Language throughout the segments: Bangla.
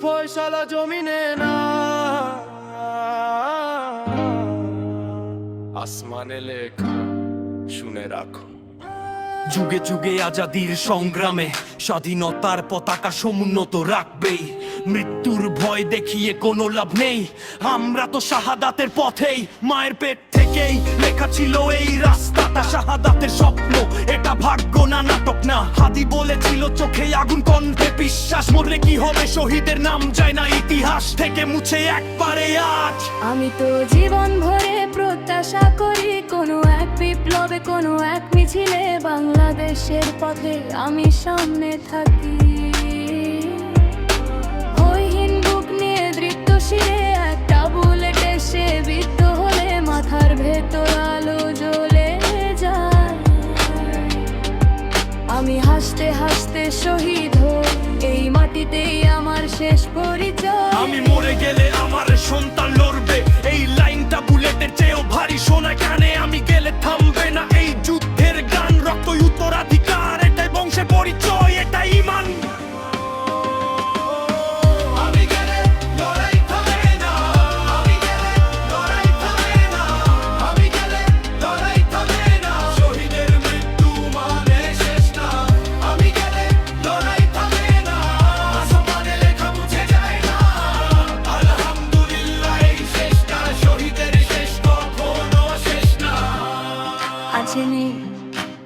ফয়সালা জমিনে না, আসমানে লেখা শুনে রাখো। যুগে যুগে আজাদির সংগ্রামে স্বাধীনতার পতাকা সমুন্নত রাখবেই। মৃত্যুর ভয় দেখিয়ে কোনো লাভ নেই, আমরা তো শাহাদাতের পথেই। মায়ের পেট থেকেই লেখা ছিল এই রাস্তাটা, শাহাদাতের স্বপ্ন এটা ভাগ্য না নাটক না। হাদি বলেছিল চোখে আগুন কণ্ঠে বিশ্বাস, মরলে কি হবে শহীদের নাম যায় না ইতিহাস থেকে মুছে একবারে আজ। আমি তো জীবন ভরে প্রত্যাশা করি কোনো এক বিপ্লবে, কোনো এক মিছিলে বাংলাদেশের পথে আমি সামনে থাকি। ভয়হীন বুক নিয়ে দৃপ্ত শিরে একটা বুলেট এসে বিদ্ধ হলে মাথার ভেতর আলো জ্বলে যায়। আমি হাসতে হাসতে শহীদ হই, এই মাটিতেই আমার শেষ পরিচয়। আমি মরে গেলে আমার সন্তান লড়বে, এই লাইনটা বুলেটের চেয়েও ভারী শোনায় কানে। আমি গেলে থামবে না এই যুদ্ধের গান, রক্তই উত্তরাধিকার, এটাই বংশের পরিচয়, এটাই ঈমান। আমি গেলে লড়াই থামে না, আমি গেলে লড়াই থামে না, আমি গেলে লড়াই থামে না। শহীদের মৃত্যু মানে শেষ না, আমি গেলে লড়াই থামে না, আসমানে লেখা মুছে যায় না। আলহামদুলিল্লাহ এই শেষ না, শহীদের শেষ কখনো শেষ না। আছে নেই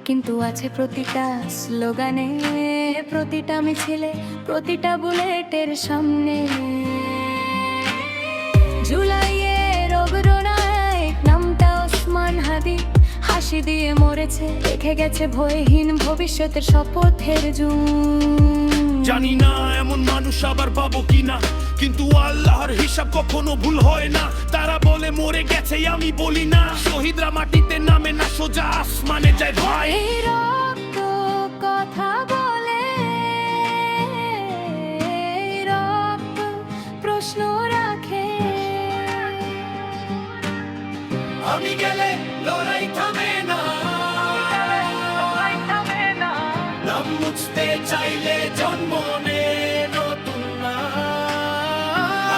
কিন্তু আছে প্রতিটা স্লোগানে, প্রতিটা মিছিলে, প্রতিটা বুলেটের সামনে। জুলাইয়ের অগ্রনায়ক নামটা ওসমান হাদি, হাসি দিয়ে মরেছে, রেখে গেছে ভয়হীন ভবিষ্যতের শপথের জুন। জানি না এমন মানুষ আবার পাবো কিনা, কিন্তু আল্লাহর হিসাব কখনো ভুল হয় না। তারা বলে মরে গেছে, আমি বলি না। শহীদরা মাটিতে নামে না, সোজা আসমানে যায় ভাই। এই রক্ত কথা বলে, এই রক্ত প্রশ্ন রাখে। আমি গেলে লড়াই থামে না, নাম মুছতে চাইলে জন্ম নে নতুন না।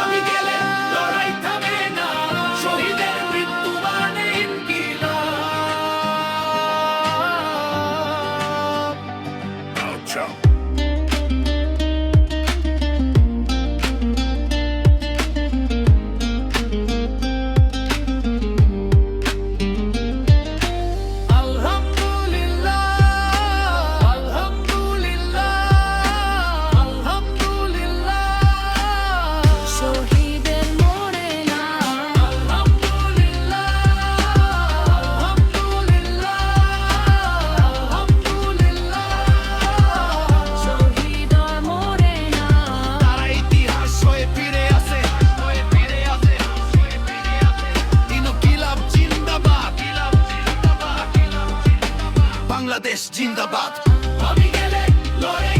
আমি গেলে লড়াই থামে না, শহীদের মৃত্যু মানে ইনকিলাব। শহীদের মরে না, শহীদ আর মরে না। তারা ইতিহাস হয়ে ফিরে আসে, ইনকিলাব জিন্দাবাদ, বাংলাদেশ জিন্দাবাদ। আমি গেলে লড়াই